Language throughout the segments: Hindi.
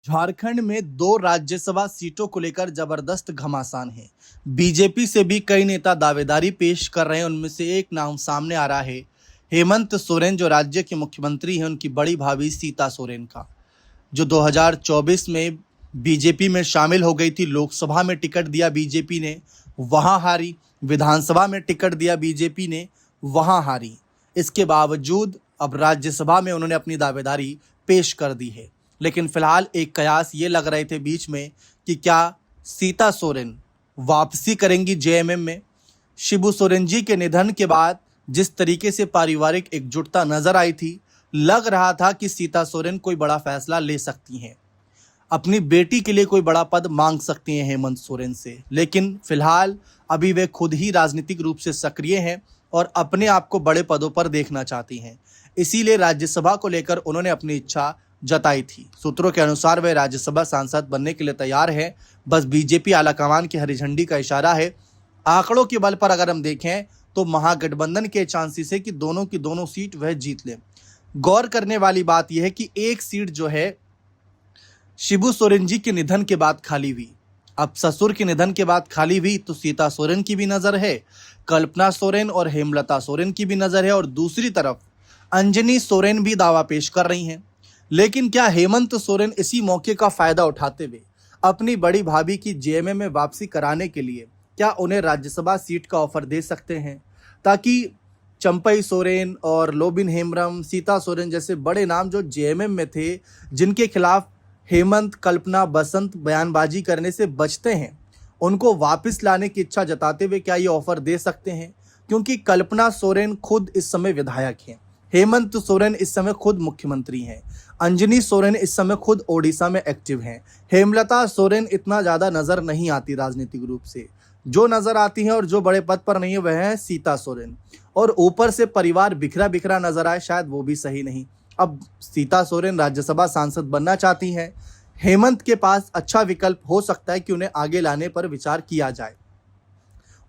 झारखंड में 2 राज्यसभा सीटों को लेकर जबरदस्त घमासान है। बीजेपी से भी कई नेता दावेदारी पेश कर रहे हैं। उनमें से एक नाम सामने आ रहा है हेमंत सोरेन, जो राज्य के मुख्यमंत्री हैं, उनकी बड़ी भाभी सीता सोरेन का, जो 2024 में बीजेपी में शामिल हो गई थी। लोकसभा में टिकट दिया बीजेपी ने, वहां हारी। विधानसभा में टिकट दिया बीजेपी ने, वहां हारी। इसके बावजूद अब राज्यसभा में उन्होंने अपनी दावेदारी पेश कर दी है। लेकिन फिलहाल एक कयास ये लग रहे थे बीच में कि क्या सीता सोरेन वापसी करेंगी जेएमएम में। शिबू सोरेन जी के निधन के बाद जिस तरीके से पारिवारिक एकजुटता नजर आई थी, लग रहा था कि सीता सोरेन कोई बड़ा फैसला ले सकती हैं, अपनी बेटी के लिए कोई बड़ा पद मांग सकती हैं हेमंत सोरेन से। लेकिन फिलहाल अभी वे खुद ही राजनीतिक रूप से सक्रिय हैं और अपने आप को बड़े पदों पर देखना चाहती हैं। इसीलिए राज्यसभा को लेकर उन्होंने अपनी इच्छा जताई थी। सूत्रों के अनुसार वे राज्यसभा सांसद बनने के लिए तैयार है। बस बीजेपी आलाकमान की हरी झंडी का इशारा है। आंकड़ों के बल पर अगर हम देखें तो महागठबंधन के चांसेस है कि दोनों की दोनों सीट वह जीत ले। गौर करने वाली बात यह है कि एक सीट जो है शिबू सोरेन जी के निधन के बाद खाली हुई। अब ससुर के निधन के बाद खाली हुई तो सीता सोरेन की भी नजर है, कल्पना सोरेन और हेमलता सोरेन की भी नजर है, और दूसरी तरफ अंजनी सोरेन भी दावा पेश कर रही हैं। लेकिन क्या हेमंत सोरेन इसी मौके का फायदा उठाते हुए अपनी बड़ी भाभी की जेएमएम में वापसी कराने के लिए क्या उन्हें राज्यसभा सीट का ऑफर दे सकते हैं, ताकि चंपई सोरेन और लोबिन हेम्ब्रम, सीता सोरेन जैसे बड़े नाम जो जेएमएम में थे, जिनके खिलाफ हेमंत, कल्पना, बसंत बयानबाजी करने से बचते हैं, उनको वापस लाने की इच्छा जताते हुए क्या ये ऑफर दे सकते हैं। क्योंकि कल्पना सोरेन खुद इस समय विधायक हैं, हेमंत सोरेन इस समय खुद मुख्यमंत्री हैं, अंजनी सोरेन इस समय खुद ओडिशा में एक्टिव हैं, हेमलता सोरेन इतना ज़्यादा नज़र नहीं आती राजनीतिक रूप से। जो नज़र आती हैं और जो बड़े पद पर नहीं है वह है सीता सोरेन। और ऊपर से परिवार बिखरा बिखरा नजर आए, शायद वो भी सही नहीं। अब सीता सोरेन राज्यसभा सांसद बनना चाहती हैं। हेमंत के पास अच्छा विकल्प हो सकता है कि उन्हें आगे लाने पर विचार किया जाए,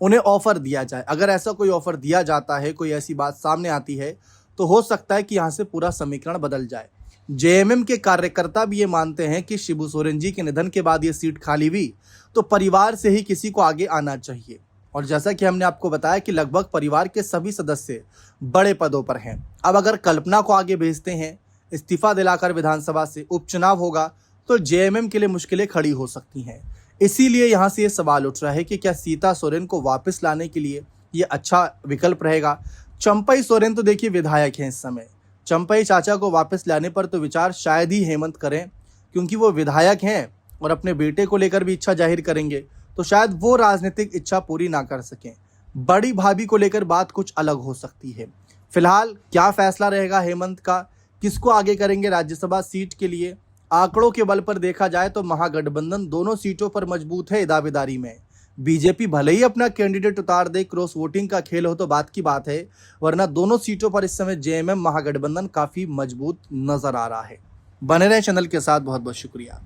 उन्हें ऑफर दिया जाए। अगर ऐसा कोई ऑफर दिया जाता है, कोई ऐसी बात सामने आती है, तो हो सकता है कि यहाँ से पूरा समीकरण बदल जाए। जेएमएम के कार्यकर्ता भी ये मानते हैं कि शिबू सोरेन जी के निधन के बाद ये सीट खाली हुई तो परिवार से ही किसी को आगे आना चाहिए। और जैसा कि हमने आपको बताया कि लगभग परिवार के सभी सदस्य बड़े पदों पर हैं। अब अगर कल्पना को आगे भेजते हैं, इस्तीफा दिलाकर विधानसभा से उपचुनाव होगा, तो जेएमएम के लिए मुश्किलें खड़ी हो सकती हैं। इसीलिए यहाँ से ये सवाल उठ रहा है कि क्या सीता सोरेन को वापस लाने के लिए ये अच्छा विकल्प रहेगा। चंपई सोरेन तो देखिए विधायक हैं इस समय, चंपई चाचा को वापस लाने पर तो विचार शायद ही हेमंत करें, क्योंकि वो विधायक हैं और अपने बेटे को लेकर भी इच्छा जाहिर करेंगे, तो शायद वो राजनीतिक इच्छा पूरी ना कर सकें। बड़ी भाभी को लेकर बात कुछ अलग हो सकती है। फिलहाल क्या फैसला रहेगा हेमंत का, किसको आगे करेंगे राज्यसभा सीट के लिए, आंकड़ों के बल पर देखा जाए तो महागठबंधन दोनों सीटों पर मजबूत है दावेदारी में। बीजेपी भले ही अपना कैंडिडेट उतार दे, क्रॉस वोटिंग का खेल हो तो बात की बात है, वरना दोनों सीटों पर इस समय जेएमएम महागठबंधन काफी मजबूत नजर आ रहा है। बने रहे चैनल के साथ, बहुत बहुत शुक्रिया।